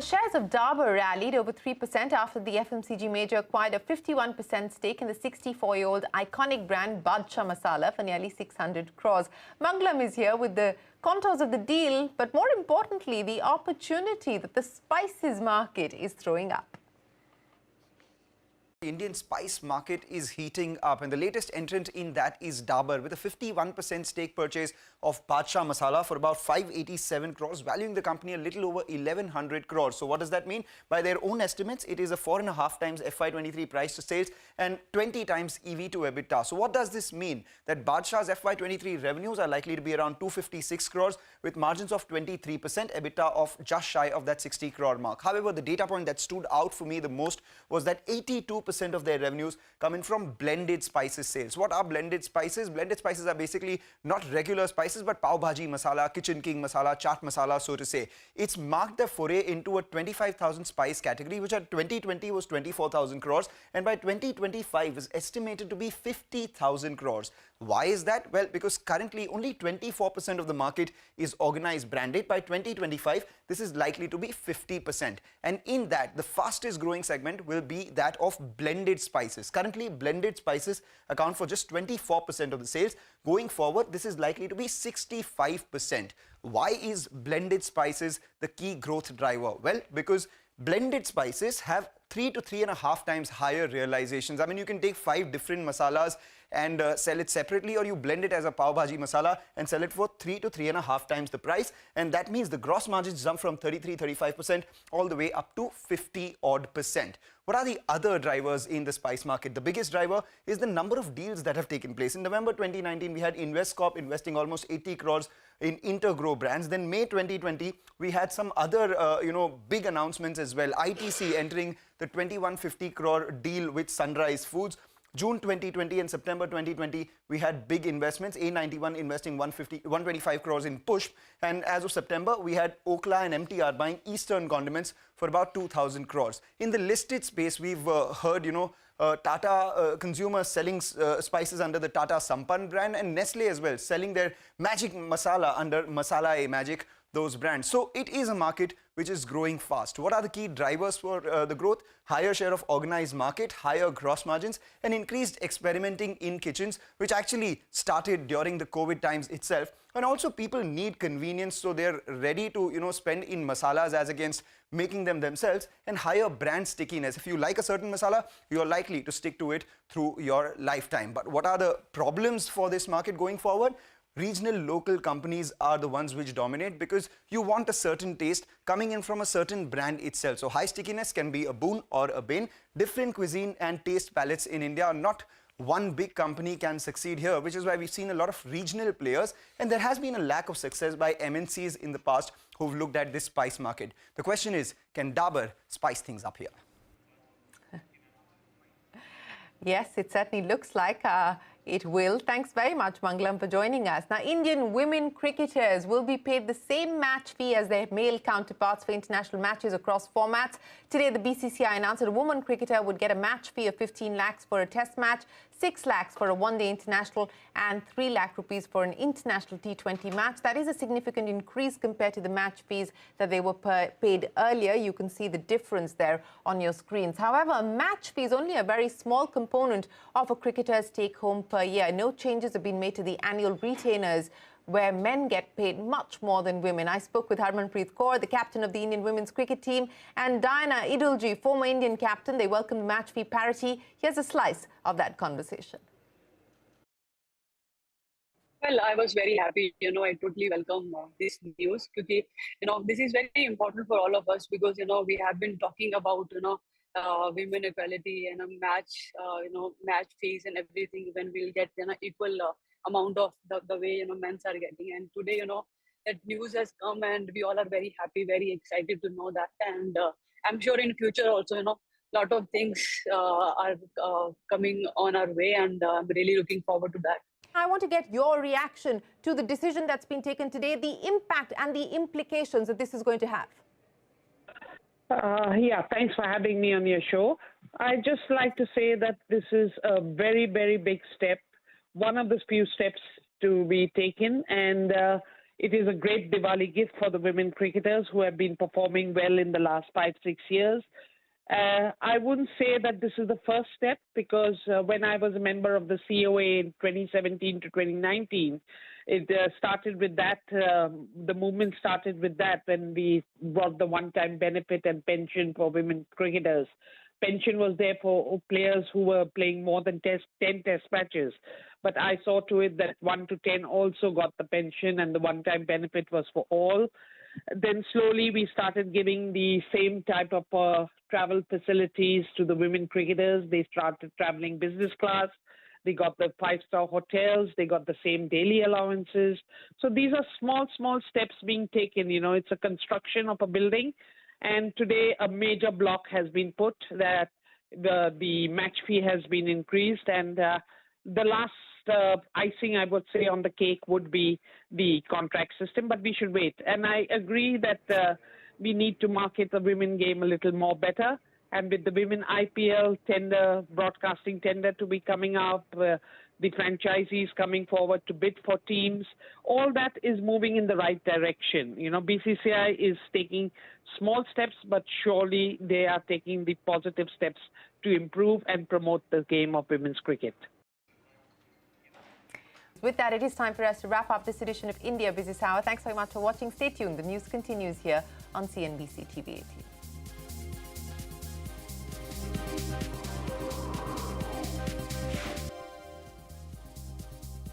Shares of Dabur rallied over 3% after the FMCG major acquired a 51% stake in the 64-year-old iconic brand Badshah Masala for nearly 600 crores. Mangalam is here with the contours of the deal, but more importantly, the opportunity that the spices market is throwing up. The Indian spice market is heating up, and the latest entrant in that is Dabur, with a 51% stake purchase of Badshah Masala for about 587 crores, valuing the company a little over 1100 crores. So what does that mean? By their own estimates, it is a 4.5 times FY23 price to sales and 20 times EV to EBITDA. So what does this mean? That Badshah's FY23 revenues are likely to be around 256 crores with margins of 23%, EBITDA of just shy of that 60 crore mark. However, the data point that stood out for me the most was that 82% of their revenues come in from blended spices sales. What are blended spices? Blended spices are basically not regular spices but pav bhaji masala, kitchen king masala, chaat masala, so to say. It's marked the foray into a 25,000 spice category, which at 2020 was 24,000 crores and by 2025 is estimated to be 50,000 crores. Why is that? Well, because currently only 24% of the market is organized branded. By 2025, this is likely to be 50%. And in that, the fastest growing segment will be that of blended spices. Currently, blended spices account for just 24% of the sales. Going forward, this is likely to be 65%. Why is blended spices the key growth driver? Well, because blended spices have 3 to 3.5 times higher realizations. I mean, you can take 5 different masalas and sell it separately, or you blend it as a pav bhaji masala and sell it for 3 to 3.5 times the price. And that means the gross margins jump from 33-35% all the way up to 50-odd%. What are the other drivers in the spice market? The biggest driver is the number of deals that have taken place. In November 2019, we had Investcorp investing almost 80 crores in Intergrow brands. Then May 2020, we had some other, big announcements as well. ITC entering the 2150 crore deal with Sunrise Foods. June 2020 and September 2020, we had big investments. A91 investing 125 crores in Push. And as of September, we had Okla and MTR buying Eastern Condiments for about 2,000 crores. In the listed space, we've heard, Tata consumers selling spices under the Tata Sampann brand, and Nestle as well, selling their Magic Masala under Masala-e-Magic, those brands. So it is a market which is growing fast. What are the key drivers for the growth? Higher share of organized market, higher gross margins, and increased experimenting in kitchens, which actually started during the COVID times itself. And also people need convenience, so they're ready to, spend in masalas as against making them themselves, and higher brand stickiness. If you like a certain masala, you're likely to stick to it through your lifetime. But what are the problems for this market going forward? Regional local companies are the ones which dominate, because you want a certain taste coming in from a certain brand itself. So high stickiness can be a boon or a bane. Different cuisine and taste palettes in India are not one big company can succeed here, which is why we've seen a lot of regional players, and there has been a lack of success by MNCs in the past who've looked at this spice market. The question is, can Dabur spice things up here? Yes, it certainly looks like it will. Thanks very much, Mangalam, for joining us. Now, Indian women cricketers will be paid the same match fee as their male counterparts for international matches across formats. Today, the BCCI announced that a woman cricketer would get a match fee of 15 lakhs for a test match, 6 lakhs for a one-day international, and 3 lakh rupees for an international T20 match. That is a significant increase compared to the match fees that they were paid earlier. You can see the difference there on your screens. However, a match fee is only a very small component of a cricketer's take-home per year. No changes have been made to the annual retainers, where men get paid much more than women. I spoke with Harmanpreet Kaur, the captain of the Indian women's cricket team, and Diana Idulji, former Indian captain. They welcomed match fee parity. Here's a slice of that conversation. Well, I was very happy. I totally welcome this news, because, this is very important for all of us, because, we have been talking about, women equality and a match fees and everything, when we'll get, equal amount of the way, men's are getting. And today, that news has come, and we all are very happy, very excited to know that. And I'm sure in future also, a lot of things are coming on our way, and I'm really looking forward to that. I want to get your reaction to the decision that's been taken today, the impact and the implications that this is going to have. Yeah, thanks for having me on your show. I'd just like to say that this is a very, very big step, one of the few steps to be taken, and It is a great Diwali gift for the women cricketers who have been performing well in the last 5-6 years. I wouldn't say that this is the first step, because when I was a member of the COA in 2017 to 2019, it started with that. The movement started with that when we brought the one-time benefit and pension for women cricketers. Pension was there for players who were playing more than 10 test matches. But I saw to it that 1 to 10 also got the pension, and the one-time benefit was for all. Then slowly we started giving the same type of travel facilities to the women cricketers. They started traveling business class. They got the 5-star hotels. They got the same daily allowances. So these are small steps being taken. You know, it's a construction of a building. And today a major block has been put that the match fee has been increased. And the last icing, I would say, on the cake would be the contract system, but we should wait. And I agree that we need to market the women game a little more better. And with the women IPL tender, broadcasting tender to be coming out, the franchisees coming forward to bid for teams, all that is moving in the right direction. You know, BCCI is taking small steps, but surely they are taking the positive steps to improve and promote the game of women's cricket. With that, it is time for us to wrap up this edition of India Business Hour. Thanks so much for watching. Stay tuned. The news continues here on CNBC TV18.